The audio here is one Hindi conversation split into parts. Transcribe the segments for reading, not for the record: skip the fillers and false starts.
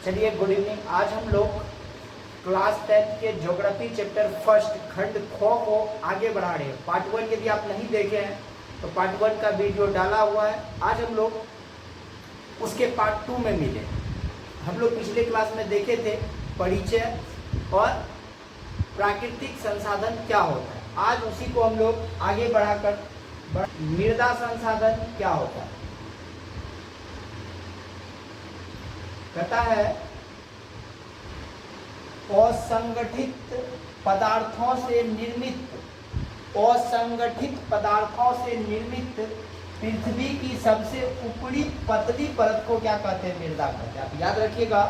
चलिए, गुड इवनिंग। आज हम लोग क्लास 10 के ज्योग्राफी चैप्टर फर्स्ट खंड खो को आगे बढ़ा रहे हैं। पार्ट 1 यदि आप नहीं देखे हैं तो पार्ट 1 का वीडियो डाला हुआ है। आज हम लोग उसके पार्ट 2 में मिले। हम लोग पिछले क्लास में देखे थे परिचय और प्राकृतिक संसाधन क्या होता है। आज उसी को हम लोग आगे बढ़ाकर मृदा संसाधन क्या होता है। कहता है असंगठित पदार्थों से निर्मित पृथ्वी की सबसे ऊपरी पतली परत को क्या कहते हैं? मृदा कहते हैं। आप याद रखिएगा,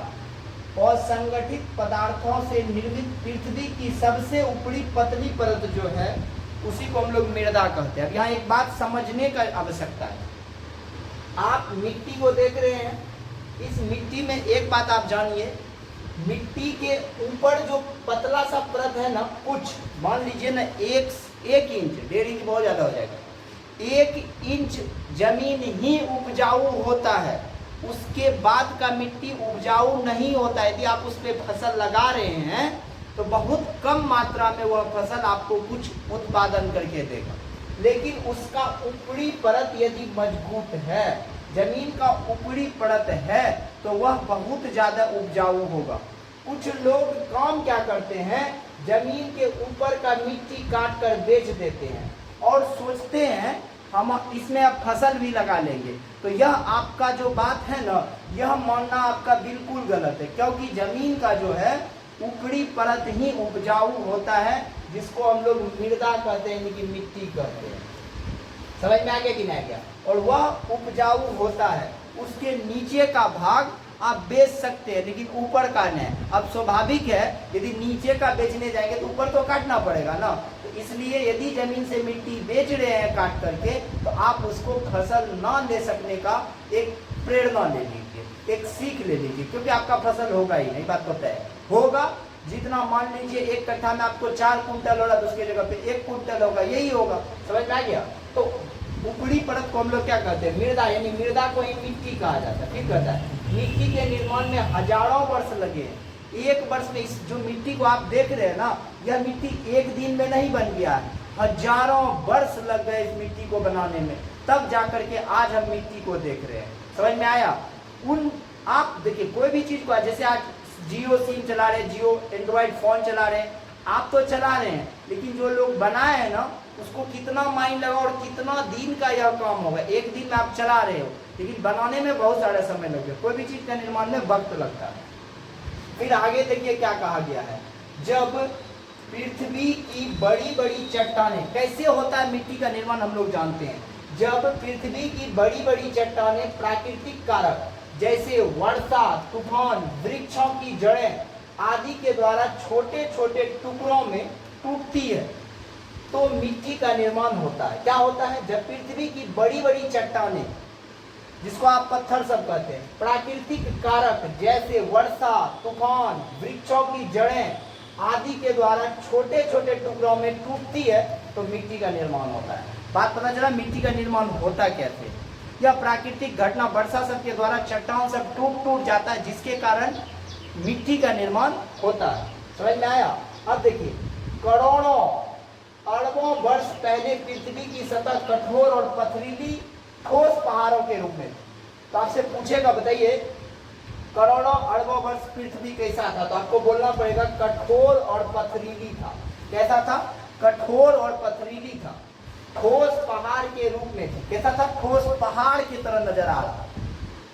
असंगठित पदार्थों से निर्मित पृथ्वी की सबसे ऊपरी पतली परत जो है उसी को हम लोग मृदा कहते हैं। अब यहाँ एक बात समझने का आवश्यकता है। आप मिट्टी को देख रहे हैं, इस मिट्टी में एक बात आप जानिए, मिट्टी के ऊपर जो पतला सा परत है ना, कुछ मान लीजिए ना एक इंच, 1.5 इंच बहुत ज़्यादा हो जाएगा, 1 इंच जमीन ही उपजाऊ होता है। उसके बाद का मिट्टी उपजाऊ नहीं होता है। यदि आप उस पर फसल लगा रहे हैं तो बहुत कम मात्रा में वह फसल आपको कुछ उत्पादन करके देगा। लेकिन उसका ऊपरी परत यदि मजबूत है, जमीन का ऊपरी परत है, तो वह बहुत ज़्यादा उपजाऊ होगा। कुछ लोग काम क्या करते हैं, जमीन के ऊपर का मिट्टी काट कर बेच देते हैं और सोचते हैं हम इसमें अब फसल भी लगा लेंगे। तो यह आपका जो बात है ना, यह मानना आपका बिल्कुल गलत है, क्योंकि जमीन का जो है ऊपरी परत ही उपजाऊ होता है, जिसको हम लोग मृदा कहते हैं, यानी कि मिट्टी कहते हैं। समझ में आ गया कि नहीं आ गया? और वह उपजाऊ होता है। उसके नीचे का भाग आप बेच सकते हैं, लेकिन ऊपर का नहीं। अब स्वाभाविक है, यदि नीचे का बेचने जाएंगे तो ऊपर तो काटना पड़ेगा ना। तो इसलिए यदि जमीन से मिट्टी बेच रहे हैं काट करके, तो आप उसको फसल ना ले सकने का एक प्रेरणा ले लीजिए, एक सीख ले लीजिए, क्योंकि आपका फसल होगा ही नहीं। बात तो तय होगा। जितना मान लीजिए 1 कट्ठा में आपको 4 कुंटल हो रहा है, तो उसकी जगह पे 1 कुंटल होगा, यही होगा। समझ में आ गया? तो ऊपरी परत को हम लोग क्या कहते हैं? मृदा, यानी मृदा को ही मिट्टी कहा जाता है। फिर कहता है मिट्टी के निर्माण में हजारों वर्ष लगे हैं। एक वर्ष में इस जो मिट्टी को आप देख रहे हैं ना, यह मिट्टी एक दिन में नहीं बन गया है, हजारों वर्ष लग गए इस मिट्टी को बनाने में, तब जाकर के आज हम मिट्टी को देख रहे हैं। समझ में आया? आप देखिए कोई भी चीज को, जैसे आज जियो सिम चला रहे, जियो एंड्रॉइड फोन चला रहे, आप तो चला रहे हैं, लेकिन जो लोग बनाए हैं ना, उसको कितना माइंड लगा और कितना दिन का यह काम होगा। एक दिन में आप चला रहे हो, लेकिन बनाने में बहुत सारा समय लगे। कोई भी चीज का निर्माण में वक्त लगता है। फिर आगे देखिए क्या कहा गया है, जब पृथ्वी की बड़ी बड़ी चट्टानें, कैसे होता है मिट्टी का निर्माण हम लोग जानते हैं। जब पृथ्वी की बड़ी बड़ी चट्टानें प्राकृतिक कारक जैसे वर्षा, तूफान, वृक्षों की जड़ें आदि के द्वारा छोटे छोटे टुकड़ों में टूटती है, तो मिट्टी का निर्माण होता है। क्या होता है? जब पृथ्वी की बड़ी बड़ी चट्टानें, जिसको आप पत्थर सब कहते हैं, प्राकृतिक कारक जैसे वर्षा, तूफान, वृक्षों की जड़ें आदि के द्वारा छोटे छोटे टुकड़ों में टूटती है, तो मिट्टी का निर्माण होता है। बात पता चला मिट्टी का निर्माण होता कैसे? यह प्राकृतिक घटना, वर्षा सब के द्वारा चट्टान सब टूट जाता है, जिसके कारण मिट्टी का निर्माण होता है। समझ में आया? अब देखिए, करोड़ों अरबों वर्ष पहले पृथ्वी की सतह कठोर और पथरीली ठोस पहाड़ों के रूप में। तो आपसे पूछेगा, बताइए करोड़ों अरबों वर्ष पृथ्वी कैसा था? तो आपको बोलना पड़ेगा कठोर और पथरीली था। कैसा था? कठोर और पथरीली था, ठोस पहाड़ के रूप में था। कैसा था? ठोस पहाड़ की तरह नजर आ रहा,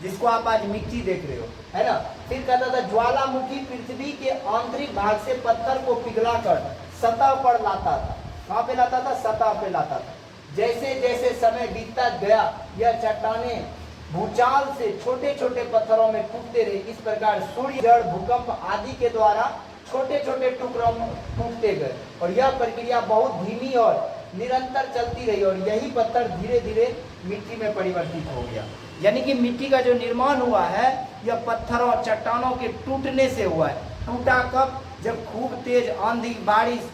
जिसको आप आज मिट्टी देख रहे हो, है ना। फिर कहता था ज्वालामुखी पृथ्वी के आंतरिक भाग से पत्थर को पिघलाकर सतह पर लाता था। कहाँ पे लाता था? सतह पे लाता था। जैसे जैसे समय बीतता गया, यह चट्टानें भूचाल से छोटे छोटे पत्थरों में टूटते रहे। इस प्रकार सूर्य, जड़, भूकंप आदि के द्वारा छोटे छोटे टुकड़ों में टूटते गए, और यह प्रक्रिया बहुत धीमी और निरंतर चलती रही, और यही पत्थर धीरे धीरे मिट्टी में परिवर्तित हो गया। यानी कि मिट्टी का जो निर्माण हुआ है, यह पत्थरों, चट्टानों के टूटने से हुआ है। टूटा कब? जब खूब तेज आंधी, बारिश,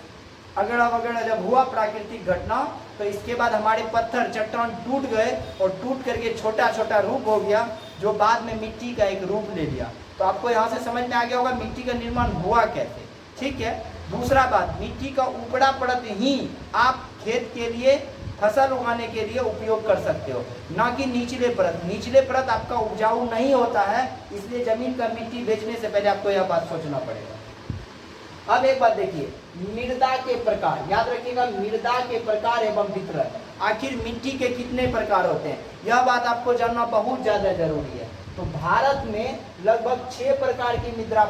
अगड़ा वगड़ा जब हुआ प्राकृतिक घटना, तो इसके बाद हमारे पत्थर, चट्टान टूट गए और टूट करके छोटा छोटा रूप हो गया, जो बाद में मिट्टी का एक रूप ले लिया। तो आपको यहाँ से समझ में आ गया होगा मिट्टी का निर्माण हुआ कैसे। ठीक है, दूसरा बात, मिट्टी का ऊपरा परत ही आप खेत के लिए फसल उगाने के लिए उपयोग कर सकते हो, ना कि निचले परत। निचले परत आपका उपजाऊ नहीं होता है, इसलिए जमीन का मिट्टी बेचने से पहले आपको यह बात सोचना पड़ेगा। अब एक बात देखिए, मृदा के प्रकार, याद रखिएगा मृदा के प्रकार एवं वितरण। आखिर मिट्टी के कितने प्रकार होते हैं, यह बात आपको जानना बहुत ज्यादा जरूरी है। तो भारत में लगभग 6 प्रकार की मृदा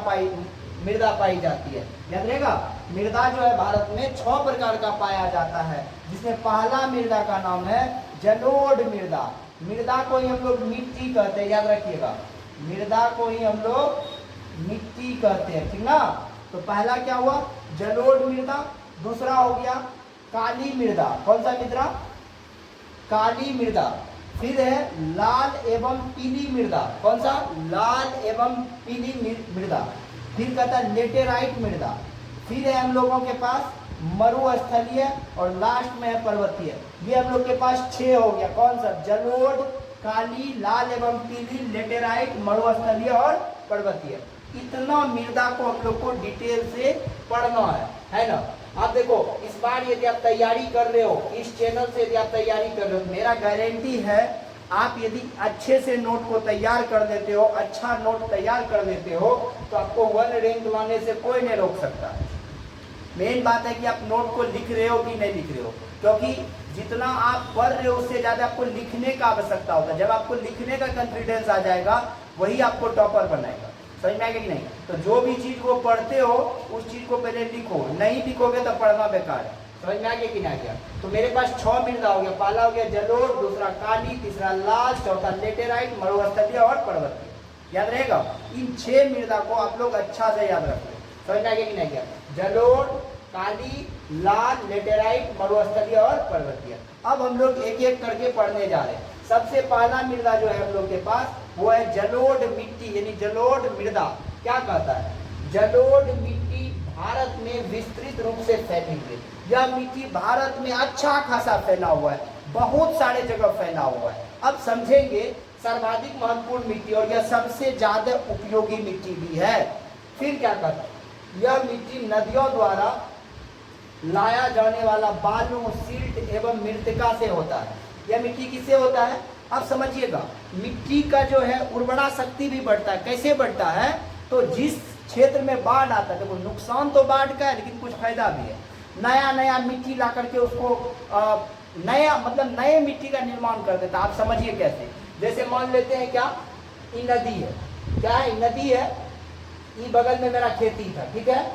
पाई जाती है। याद रहेगा, मृदा जो है भारत में 6 प्रकार का पाया जाता है, जिसमें पहला मृदा का नाम है जलोढ़ मृदा। मृदा को ही हम लोग मिट्टी कहते हैं, याद रखिएगा मृदा को ही हम लोग मिट्टी कहते हैं, ठीक ना। तो पहला क्या हुआ, जलोढ़ मृदा। दूसरा हो गया काली मृदा। कौन सा मृदा, काली मृदा। फिर है लाल एवं पीली मृदा। कौन सा, लाल एवं पीली मृदा। फिर कहता है लेटेराइट मृदा। फिर है हम लोगों के पास मरुस्थलीय और लास्ट में है पर्वतीय। ये हम लोग के पास 6 हो गया। कौन सा, जलोढ़, काली, लाल एवं पीली, लेटेराइट, मरुस्थलीय और पर्वतीय। इतना मृदा को हम लोग को डिटेल से पढ़ना है ना। आप देखो, इस बार यदि आप तैयारी कर रहे हो, इस चैनल से यदि आप तैयारी कर रहे हो, मेरा गारंटी है आप यदि अच्छे से नोट को तैयार कर देते हो, अच्छा नोट तैयार कर देते हो, तो आपको 1 रैंक लाने से कोई नहीं रोक सकता। मेन बात है कि आप नोट को लिख रहे हो कि नहीं लिख रहे हो, क्योंकि जितना आप पढ़ रहे हो उससे ज्यादा आपको लिखने का आवश्यकता होता है। जब आपको लिखने का कॉन्फिडेंस आ जाएगा, वही आपको टॉपर बनाएगा। समझ में आएगा कि नहीं। तो जो भी चीज को पढ़ते हो उस चीज को पहले लिखो, नहीं लिखोगे तो पढ़ना बेकार है। समझ में आ गया कि नहीं आ गया। तो मेरे पास 6 मृदा हो गया। पहला हो गया जलोढ़, दूसरा काली, तीसरा लाल, चौथा लेटेराइट, मरुस्थलीय और पर्वतीय। याद रहेगा, इन 6 मृदा को आप लोग अच्छा से याद रखो। समझ में आ गया कि नहीं आ गया। जलोढ़, काली, लाल, लेटेराइट, मरुस्थलीय और पर्वतीय। अब हम लोग एक एक करके पढ़ने जा रहे हैं। सबसे पहला मृदा जो है हम लोग के पास वो है जलोढ़ मिट्टी, यानी जलोढ़ मृदा। क्या कहता है, जलोढ़ मिट्टी भारत में विस्तृत रूप से फैली हुई। यह मिट्टी भारत में अच्छा खासा फैला हुआ है, बहुत सारे जगह फैला हुआ है। अब समझेंगे सर्वाधिक महत्वपूर्ण मिट्टी और यह सबसे ज्यादा उपयोगी मिट्टी भी है। फिर क्या कहता है, यह मिट्टी नदियों द्वारा लाया जाने वाला बालू, सिल्ट एवं मृतिका से होता है। यह मिट्टी किससे होता है, अब समझिएगा। मिट्टी का जो है उर्वरा शक्ति भी बढ़ता है। कैसे बढ़ता है, तो जिस क्षेत्र में बाढ़ आता है, देखो नुकसान तो बाढ़ का है लेकिन कुछ फायदा भी है। नया नया मिट्टी ला करके उसको नया मतलब नए मिट्टी का निर्माण कर देता है। आप समझिए कैसे, जैसे मान लेते हैं क्या, ये नदी है, क्या है, नदी है, ये बगल में मेरा खेती था, ठीक है।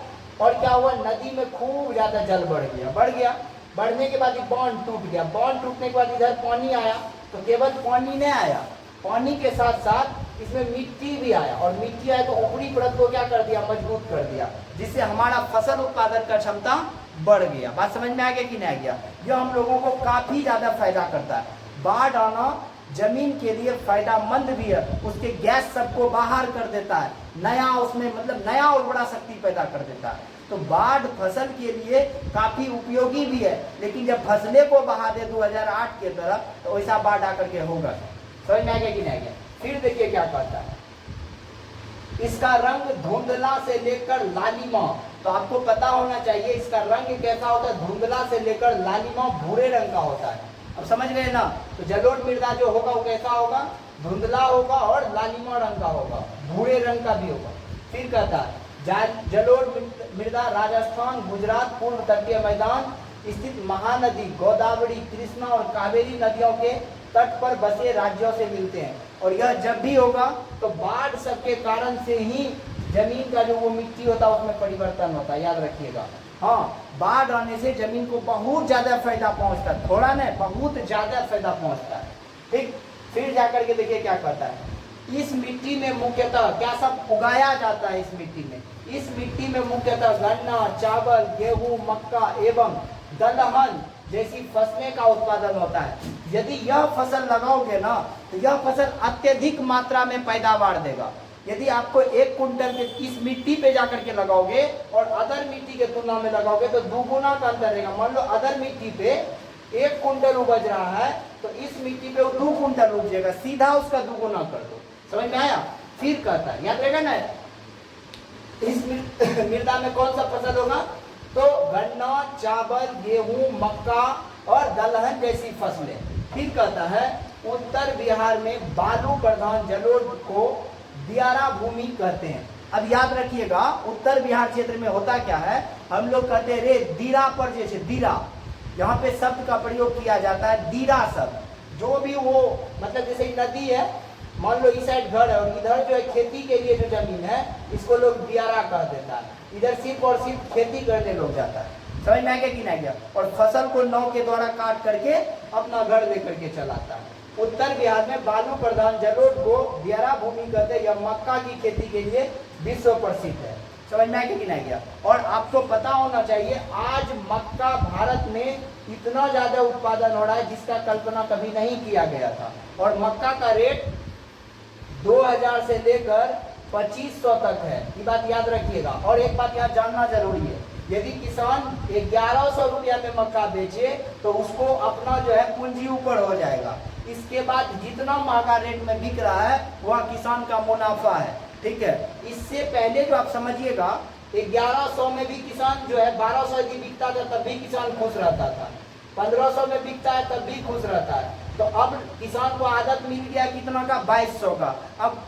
और क्या हुआ, नदी में खूब ज्यादा जल बढ़ गया। बढ़ने के बाद बांध टूट गया। बांध टूटने के बाद इधर पानी आया, तो केवल पानी नहीं आया, पानी के साथ साथ इसमें मिट्टी भी आया। और मिट्टी आया तो ऊपरी परत को क्या कर दिया, मजबूत कर दिया, जिससे हमारा फसल उत्पादन का क्षमता बढ़ गया। बात समझ में आ गया कि नहीं आ गया। यह हम लोगों को काफी ज्यादा फायदा करता है। बाढ़ आना जमीन के लिए फायदामंद भी है, उसके गैस सबको बाहर कर देता है, नया उसमें मतलब नया उर्वरा शक्ति पैदा कर देता है। तो बाढ़ फसल के लिए काफी उपयोगी भी है, लेकिन जब फसलें को बहा दे 2008 के तरह, तो वैसा बाढ़ आकर के होगा। समझ में आ गया कि नहीं आ गया। फिर देखिए क्या कहता है, इसका रंग धुंधला से लेकर लालिमा। तो आपको पता होना चाहिए इसका रंग कैसा होता है, धुंधला से लेकर लालिमा भूरे रंग का होता है। अब समझ गए ना। तो जलोढ़ मृदा जो होगा वो कैसा होगा, धुंधला होगा और लालिमा रंग का होगा, भूरे रंग का भी होगा। फिर कहता है जलोढ़ मृदा राजस्थान, गुजरात, पूर्व तटीय मैदान स्थित महानदी गोदावरी, कृष्णा और कावेरी नदियों के तट पर बसे राज्यों से मिलते हैं। और यह जब भी होगा तो बाढ़ सबके कारण से ही जमीन का जो वो मिट्टी होता है उसमें परिवर्तन होता है, याद रखिएगा। हाँ, बाढ़ आने से जमीन को बहुत ज्यादा फायदा पहुंचता है, थोड़ा नहीं बहुत ज्यादा फायदा पहुंचता है। ठीक, फिर जाकर के देखिए क्या कहता है, इस मिट्टी में मुख्यतः क्या सब उगाया जाता है। इस मिट्टी में मुख्यतः गन्ना, चावल, गेहूं, मक्का एवं दलहन जैसी फसलें का उत्पादन होता है। यदि यह फसल लगाओगे ना तो यह फसल अत्यधिक मात्रा में पैदावार देगा। यदि आपको 1 कुंटल के इस मिट्टी पे जाकर के लगाओगे और अदर मिट्टी के तुलना में लगाओगे तो दुगुना का अंतर रहेगा। मान लो अदर मिट्टी पे 1 कुंटल उपज रहा है तो इस मिट्टी पे 2 कुंटल उपजेगा, सीधा उसका दुगुना कर दो। समझ में आया। फिर कहता है, याद रहेगा ना, इस मृदा में कौन सा फसल होगा, तो गन्ना, चावल, गेहूं, मक्का और दलहन जैसी फसलें। फिर कहता है उत्तर बिहार में बालू प्रधान जलोढ़ को दियारा भूमि कहते हैं। अब याद रखिएगा उत्तर बिहार क्षेत्र में होता क्या है, हम लोग कहते हैं रे दीरा पर, जैसे दीरा, यहाँ पे शब्द का प्रयोग किया जाता है दीरा शब्द, जो भी वो मतलब जैसे नदी है, मान लो इस साइड घर है और इधर जो है खेती के लिए जो जमीन है, इसको लोग दियारा कह देता है, इधर सिर्फ और सिर्फ खेती करने लोग जाता है। समझ में आ गया कि नहीं गया, और फसल को नाव के द्वारा काट करके अपना घर लेकर के चलाता है। उत्तर बिहार में बालू प्रधान जलोढ़ को दियारा भूमि कहते हैं, यह मक्का की खेती के लिए विश्व प्रसिद्ध है। समझ में आ गया कि नहीं गया, और आपको पता होना चाहिए आज मक्का भारत में इतना ज्यादा उत्पादन हो रहा है जिसका कल्पना कभी नहीं किया गया था, और मक्का का रेट 2000 से लेकर 2500 तक है, ये बात याद रखिएगा। और एक बात यहाँ जानना जरूरी है, यदि किसान 1100 रुपया में मक्का बेचे तो उसको अपना जो है पूंजी ऊपर हो जाएगा, इसके बाद जितना महंगा रेट में बिक रहा है वह किसान का मुनाफा है, ठीक है। इससे पहले जो आप समझिएगा 1100 में भी किसान जो है 1200 यदि बिकता था तब भी किसान खुश रहता था, 1500 में बिकता है तब भी खुश रहता है। तो अब किसान को आदत मिल गया कितना का, 2200 का। अब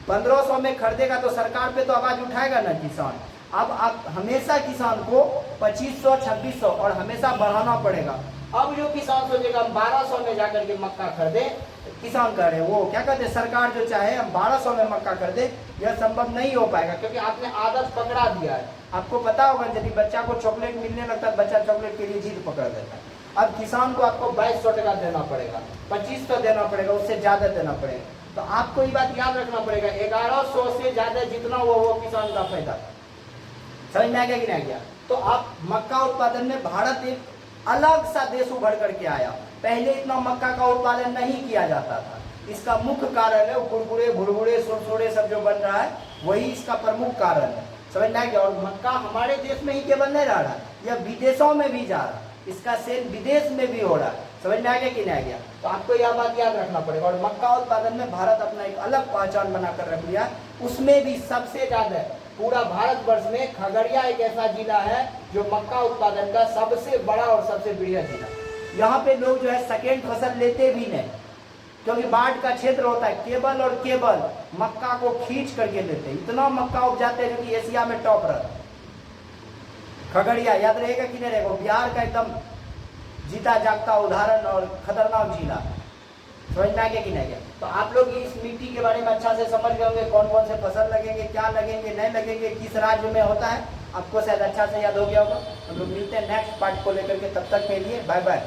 1500 में खरीदेगा तो सरकार पे तो आवाज उठाएगा ना किसान। अब आप हमेशा किसान को 2500, 2600 और हमेशा बढ़ाना पड़ेगा। अब जो किसान सोचेगा हम 1200 में जाकर के मक्का खरीदे, किसान कह रहे वो क्या कहते हैं, सरकार जो चाहे हम 1200 में मक्का खरीदे, यह संभव नहीं हो पाएगा क्योंकि आपने आदत पकड़ा दिया है। आपको पता होगा यदि बच्चा को चॉकलेट मिलने लगता है, बच्चा चॉकलेट के लिए जिद पकड़ देता है। अब किसान को आपको 2200 टका देना पड़ेगा, 2500 देना पड़ेगा, उससे ज्यादा देना पड़ेगा। तो आपको ये बात याद रखना पड़ेगा 1100 से ज्यादा जितना वो किसान का फायदा। समझ में आ गया कि नहीं गया। तो आप मक्का उत्पादन में भारत एक अलग सा देश उभर करके आया। पहले इतना मक्का का उत्पादन नहीं किया जाता था, इसका मुख्य कारण है कुरकुरे, भुरभुरे, सुरसुरे सब जो बन रहा है, वही इसका प्रमुख कारण है। समझ में आ गया। और मक्का हमारे देश में ही केवल नहीं रह रहा, यह विदेशों में भी जा रहा, इसका सेल विदेश में भी हो रहा है। समझ में आ गया कि नहीं आ गया। तो आपको यह बात याद रखना पड़ेगा। और मक्का उत्पादन में भारत अपना एक अलग पहचान बनाकर रख लिया। उसमें भी सबसे ज्यादा पूरा भारतवर्ष में खगड़िया एक ऐसा जिला है जो मक्का उत्पादन का सबसे बड़ा और सबसे बढ़िया जिला। यहाँ पे लोग जो है सेकेंड फसल लेते भी नहीं, क्योंकि बाढ़ का क्षेत्र होता है, केवल और केवल मक्का को खींच करके लेते हैं। इतना मक्का उपजाते हैं जो कि एशिया में टॉप रहता है। खगड़िया याद रहेगा कि नहीं रहेगा, बिहार का एकदम जीता जागता उदाहरण और खतरनाक जिला। समझ में आ गया कि नहीं गया। तो आप लोग इस मिट्टी के बारे में अच्छा से समझ गए होंगे, कौन कौन से फसल लगेंगे, क्या लगेंगे, नहीं लगेंगे, किस राज्य में होता है, आपको शायद अच्छा से याद हो गया होगा। हम लोग मिलते हैं नेक्स्ट पार्ट को लेकर के, तब तक के लिए बाय बाय।